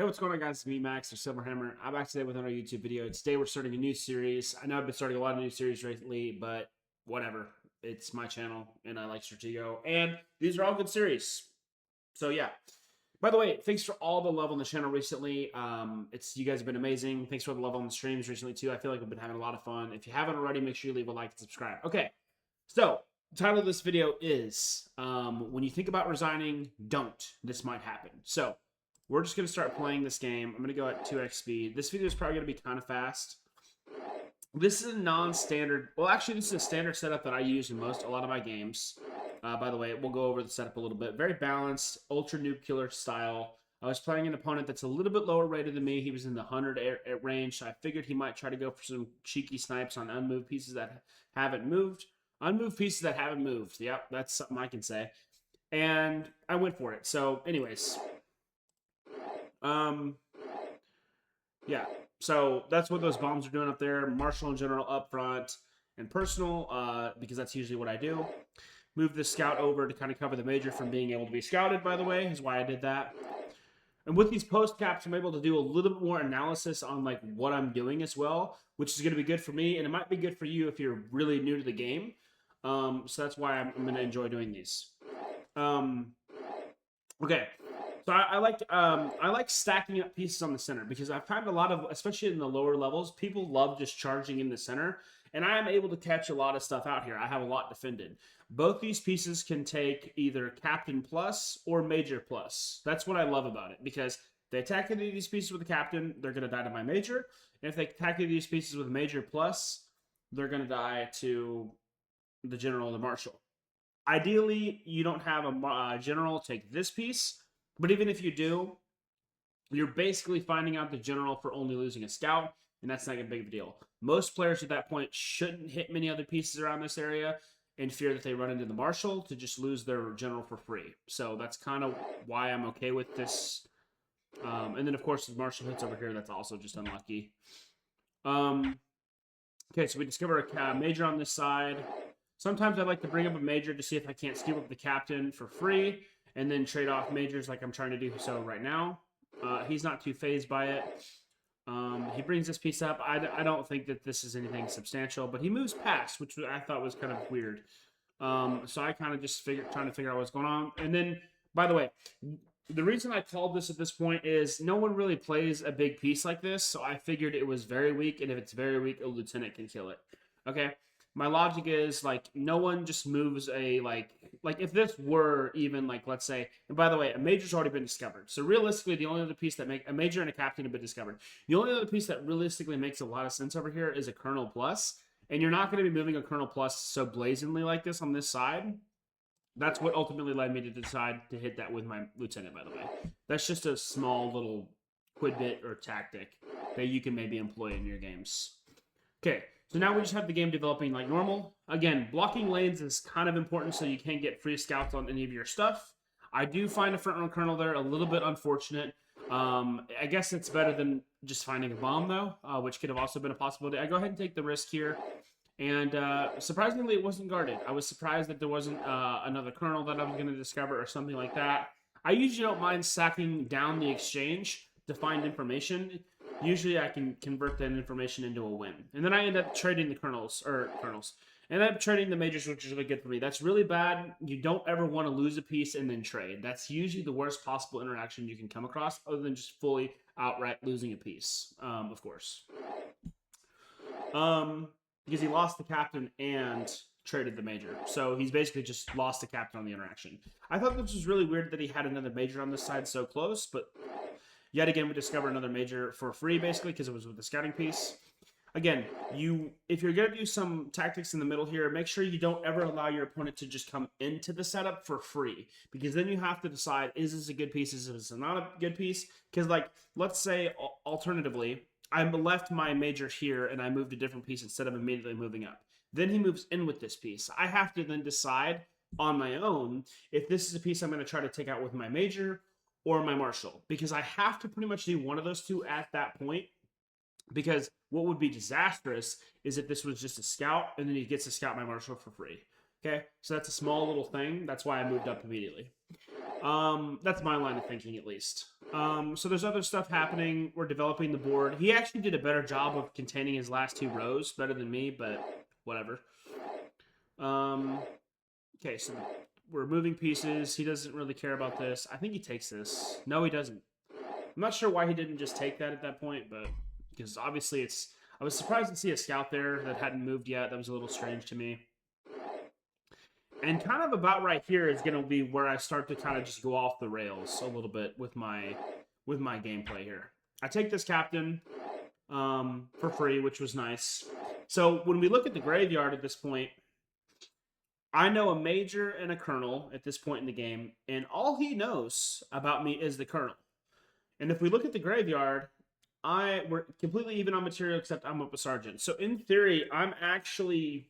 Hey, what's going on, guys? It's me, Max, or Silverhammer. I'm back today with another YouTube video. Today, we're starting a new series. I know I've been starting a lot of new series recently, but whatever. It's my channel, and I like Stratego, and these are all good series. So, yeah. By the way, thanks for all the love on the channel recently. You guys have been amazing. Thanks for all the love on the streams recently, too. I feel like we've been having a lot of fun. If you haven't already, make sure you leave a like and subscribe. Okay, so the title of this video is when you think about resigning, don't. This might happen. So, we're just going to start playing this game. I'm going to go at 2x speed. This video is probably going to be kind of fast. This is a non-standard... Well, actually, this is a standard setup that I use in a lot of my games. By the way, we'll go over the setup a little bit. Very balanced, ultra noob killer style. I was playing an opponent that's a little bit lower rated than me. He was in the 100 range, so I figured he might try to go for some cheeky snipes on unmoved pieces that haven't moved. Unmoved pieces that haven't moved. Yep, that's something I can say. And I went for it. So, anyways... yeah, so that's what those bombs are doing up there. Martial in general up front, and personal, because that's usually what I do. Move the scout over to kind of cover the major from being able to be scouted, by the way, is why I did that. And with these post caps, I'm able to do a little bit more analysis on like what I'm doing as well, which is going to be good for me, and it might be good for you if you're really new to the game. So that's why I'm going to enjoy doing these. Okay. So I like stacking up pieces on the center because I've found a lot of, especially in the lower levels, people love just charging in the center, and I am able to catch a lot of stuff out here. I have a lot defended. Both these pieces can take either captain plus or major plus. That's what I love about it, because if they attack any of these pieces with a captain, they're going to die to my major, and if they attack any of these pieces with major plus, they're going to die to the general or the marshal. Ideally, you don't have a general take this piece. But even if you do, you're basically finding out the general for only losing a scout, and that's not a big deal. Most players at that point shouldn't hit many other pieces around this area in fear that they run into the marshal to just lose their general for free. So that's kind of why I'm okay with this. And then, of course, the marshal hits over here. That's also just unlucky. Okay, so we discover a major on this side. Sometimes I like to bring up a major to see if I can't scoop up the captain for free, and then trade off majors like I'm trying to do so right now. He's not too fazed by it. He brings this piece up. I don't think that this is anything substantial, but he moves past, which I thought was kind of weird. So I kind of just trying to figure out what's going on. And then, by the way, the reason I called this at this point is no one really plays a big piece like this, so I figured it was very weak, and if it's very weak, a lieutenant can kill it. Okay? My logic is, like, no one just moves a, like if this were even, like, let's say, and by the way, a major's already been discovered. So realistically, the only other piece that a major and a captain have been discovered. The only other piece that realistically makes a lot of sense over here is a colonel plus. And you're not going to be moving a colonel plus so blazingly like this on this side. That's what ultimately led me to decide to hit that with my lieutenant, by the way. That's just a small little quidbit or tactic that you can maybe employ in your games. Okay. So now we just have the game developing like normal. Again, blocking lanes is kind of important so you can't get free scouts on any of your stuff. I do find a front row colonel there a little bit unfortunate. I guess it's better than just finding a bomb, though, which could have also been a possibility. I go ahead and take the risk here. And surprisingly, it wasn't guarded. I was surprised that there wasn't another colonel that I was going to discover or something like that. I usually don't mind sacking down the exchange to find information. Usually I can convert that information into a win. And then I end up trading the colonels. And I'm trading the majors, which is really good for me. That's really bad. You don't ever want to lose a piece and then trade. That's usually the worst possible interaction you can come across, other than just fully outright losing a piece, of course. Because he lost the captain and traded the major. So he's basically just lost the captain on the interaction. I thought this was really weird that he had another major on this side so close, but... Yet again, we discover another major for free, basically, because it was with the scouting piece. Again, if you're going to do some tactics in the middle here, make sure you don't ever allow your opponent to just come into the setup for free. Because then you have to decide, is this a good piece, is this not a good piece? Because, like, let's say, alternatively, I left my major here and I moved a different piece instead of immediately moving up. Then he moves in with this piece. I have to then decide on my own if this is a piece I'm going to try to take out with my major or my marshal, because I have to pretty much do one of those two at that point, because what would be disastrous is if this was just a scout and then he gets to scout my marshal for free. Okay, so that's a small little thing. That's why I moved up immediately. That's my line of thinking, at least. So there's other stuff happening. We're developing the board. He actually did a better job of containing his last 2 rows, better than me, but whatever. Okay, so we're moving pieces. He doesn't really care about this. I think he takes this. No, he doesn't. I'm not sure why he didn't just take that at that point, but because obviously it's... I was surprised to see a scout there that hadn't moved yet. That was a little strange to me. And kind of about right here is going to be where I start to kind of just go off the rails a little bit with my gameplay here. I take this captain for free, which was nice. So when we look at the graveyard at this point, I know a major and a colonel at this point in the game, and all he knows about me is the colonel. And if we look at the graveyard, we're completely even on material except I'm up a sergeant. So in theory, I'm actually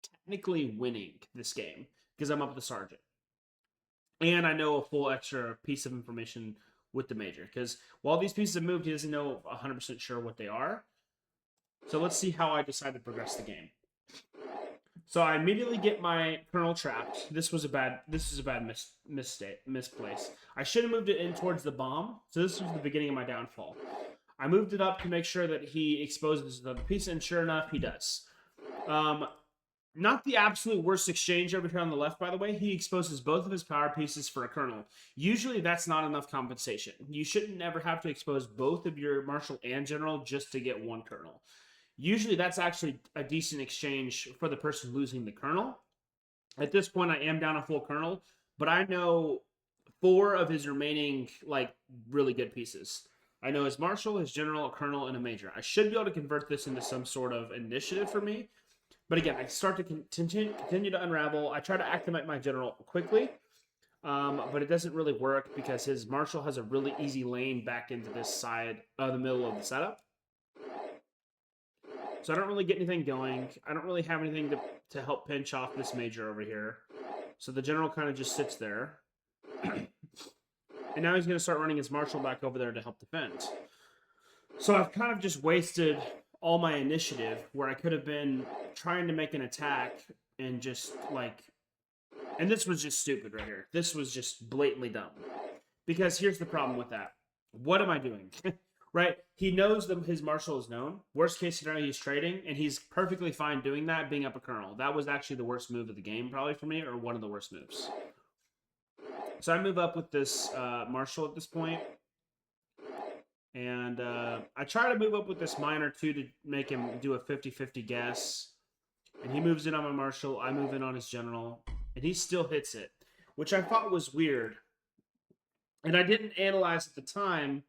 technically winning this game because I'm up the sergeant. And I know a full extra piece of information with the major because while these pieces have moved, he doesn't know 100% sure what they are. So let's see how I decide to progress the game. So I immediately get my colonel trapped. This is a bad misplace. I should have moved it in towards the bomb. So this was the beginning of my downfall. I moved it up to make sure that he exposes the piece, and sure enough, he does. Not the absolute worst exchange over here on the left, by the way. He exposes both of his power pieces for a colonel. Usually, that's not enough compensation. You shouldn't ever have to expose both of your marshal and general just to get one colonel. Usually, that's actually a decent exchange for the person losing the colonel. At this point, I am down a full colonel, but I know 4 of his remaining, really good pieces. I know his marshal, his general, a colonel, and a major. I should be able to convert this into some sort of initiative for me. But again, I start to continue to unravel. I try to activate my general quickly, but it doesn't really work because his marshal has a really easy lane back into this side of the middle of the setup. So I don't really get anything going. I don't really have anything to help pinch off this major over here. So the general kind of just sits there. And now he's going to start running his marshal back over there to help defend. So I've kind of just wasted all my initiative where I could have been trying to make an attack and just and this was just stupid right here. This was just blatantly dumb. Because here's the problem with that. What am I doing? Right? He knows that his marshal is known. Worst case scenario, he's trading, and he's perfectly fine doing that, being up a colonel. That was actually the worst move of the game probably for me, or one of the worst moves. So I move up with this marshal at this point. And I try to move up with this minor, too, to make him do a 50-50 guess. And he moves in on my marshal. I move in on his general. And he still hits it, which I thought was weird. And I didn't analyze at the time,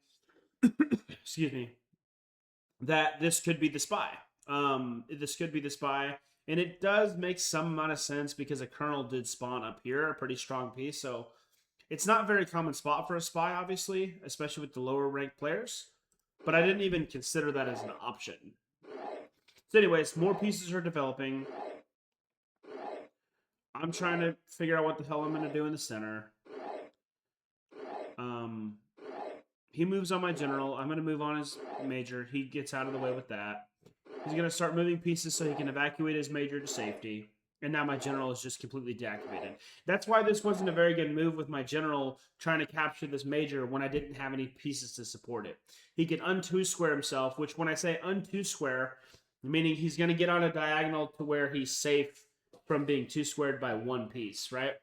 excuse me, that this could be the spy. This could be the spy. And it does make some amount of sense because a colonel did spawn up here, a pretty strong piece. So it's not a very common spot for a spy, obviously, especially with the lower ranked players. But I didn't even consider that as an option. So anyways, more pieces are developing. I'm trying to figure out what the hell I'm going to do in the center. He moves on my general. I'm going to move on his major. He gets out of the way with that. He's going to start moving pieces so he can evacuate his major to safety. And now my general is just completely deactivated. That's why this wasn't a very good move with my general trying to capture this major when I didn't have any pieces to support it. He can un-2-square himself, which when I say un-2-square, meaning he's going to get on a diagonal to where he's safe from being 2-squared by one piece, right?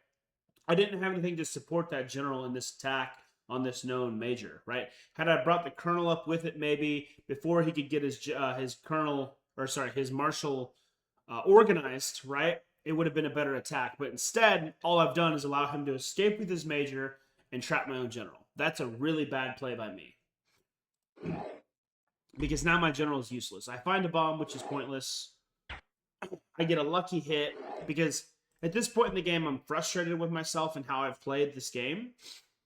I didn't have anything to support that general in this attack on this known major, right? Had I brought the colonel up with it maybe before he could get his marshal organized, right? It would have been a better attack. But instead, all I've done is allow him to escape with his major and trap my own general. That's a really bad play by me. Because now my general is useless. I find a bomb, which is pointless. I get a lucky hit because at this point in the game, I'm frustrated with myself and how I've played this game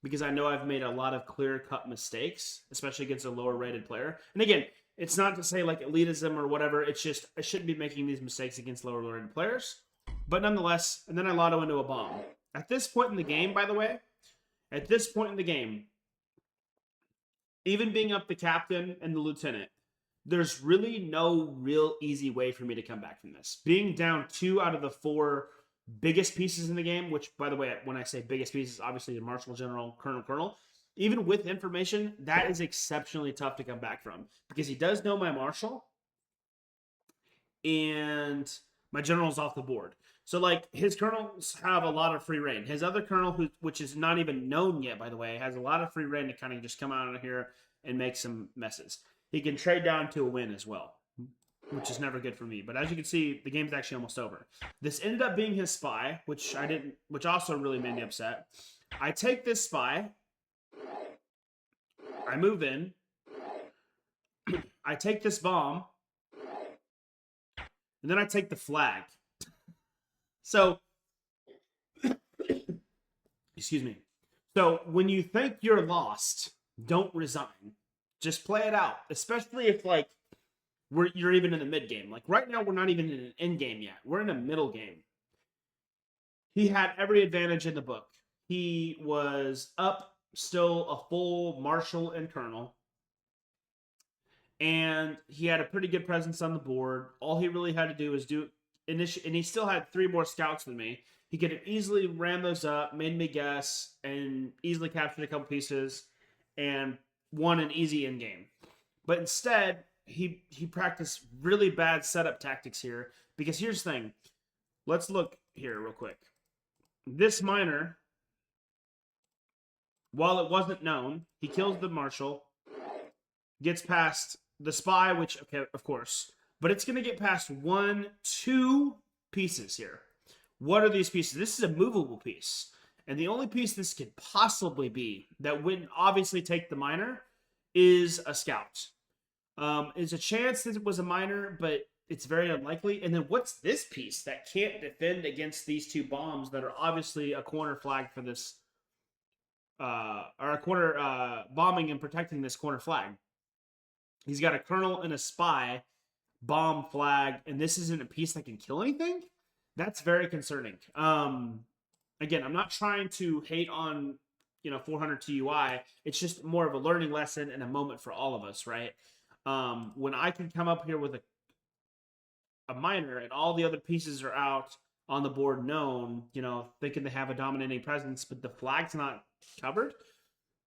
because I know I've made a lot of clear-cut mistakes, especially against a lower-rated player. And again, it's not to say like elitism or whatever. It's just I shouldn't be making these mistakes against lower-rated players. But nonetheless, and then I lotto into a bomb. At this point in the game, by the way, even being up the captain and the lieutenant, there's really no real easy way for me to come back from this. Being down 2 out of the 4 biggest pieces in the game, which, by the way, when I say biggest pieces, obviously the Marshal, General, Colonel, even with information, that is exceptionally tough to come back from because he does know my Marshal and my General's off the board. So, like, his Colonels have a lot of free reign. His other Colonel, which is not even known yet, by the way, has a lot of free reign to kind of just come out of here and make some messes. He can trade down to a win as well, which is never good for me. But as you can see, the game's actually almost over. This ended up being his spy, which also really made me upset. I take this spy, I move in, I take this bomb, and then I take the flag. So, excuse me. So when you think you're lost, don't resign. Just play it out, especially if like you're even in the mid game. Like right now, we're not even in an end game yet. We're in a middle game. He had every advantage in the book. He was up still a full Marshal and Colonel. And he had a pretty good presence on the board. All he really had to do was and he still had 3 more scouts than me. He could have easily ran those up, made me guess, and easily captured a couple pieces and won an easy end game. But instead, he practiced really bad setup tactics here because here's the thing. Let's look here real quick. This miner, while it wasn't known, he kills the Marshal, gets past the spy, which, okay, of course, but it's going to get past 2 pieces here. What are these pieces? This is a movable piece. And the only piece this could possibly be that wouldn't obviously take the miner is a scout. There's a chance that it was a miner, but it's very unlikely. And then what's this piece that can't defend against these 2 bombs that are obviously a corner flag for this, or a corner bombing and protecting this corner flag? He's got a Colonel and a spy, bomb flag, and this isn't a piece that can kill anything? That's very concerning. Again, I'm not trying to hate on 400 TUI. It's just more of a learning lesson and a moment for all of us, right? When I can come up here with a miner and all the other pieces are out on the board known, thinking they have a dominating presence, but the flag's not covered,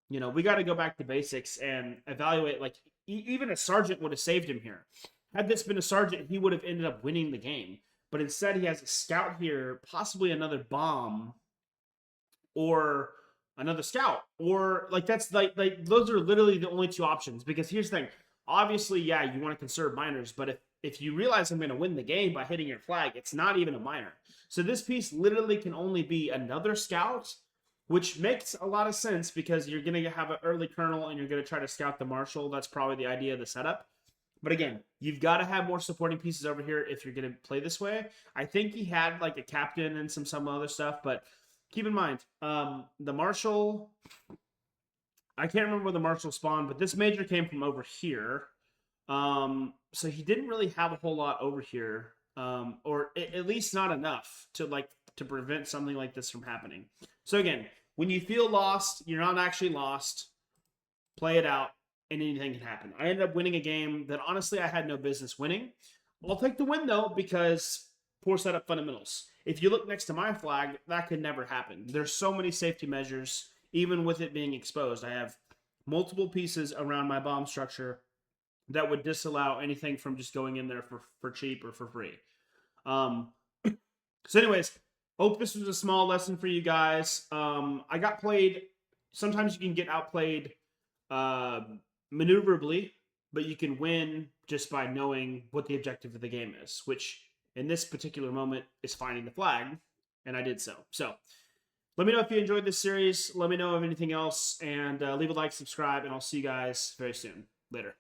we got to go back to basics and evaluate. Like, even a sergeant would have saved him here. Had this been a sergeant, he would have ended up winning the game. But instead, he has a scout here, possibly another bomb, or another scout, or like that's like those are literally the only 2 options. Because here's the thing: obviously, yeah, you want to conserve miners, but if you realize I'm going to win the game by hitting your flag, it's not even a miner. So this piece literally can only be another scout, which makes a lot of sense because you're going to have an early Colonel and you're going to try to scout the Marshal. That's probably the idea of the setup. But again, you've got to have more supporting pieces over here if you're going to play this way. I think he had like a captain and some other stuff, but keep in mind, the Marshal, I can't remember where the Marshal spawned, but this major came from over here. So he didn't really have a whole lot over here, or at least not enough to prevent something like this from happening. So again, when you feel lost, you're not actually lost. Play it out. And anything can happen. I ended up winning a game that honestly I had no business winning. I'll take the win though because poor setup fundamentals. If you look next to my flag, that could never happen. There's so many safety measures, even with it being exposed. I have multiple pieces around my bomb structure that would disallow anything from just going in there for cheap or for free. So anyways, hope this was a small lesson for you guys. I got played. Sometimes you can get outplayed maneuverably, but you can win just by knowing what the objective of the game is, which in this particular moment is finding the flag, and I did so. So let me know if you enjoyed this series. Let me know of anything else, and leave a like, subscribe, and I'll see you guys very soon. Later.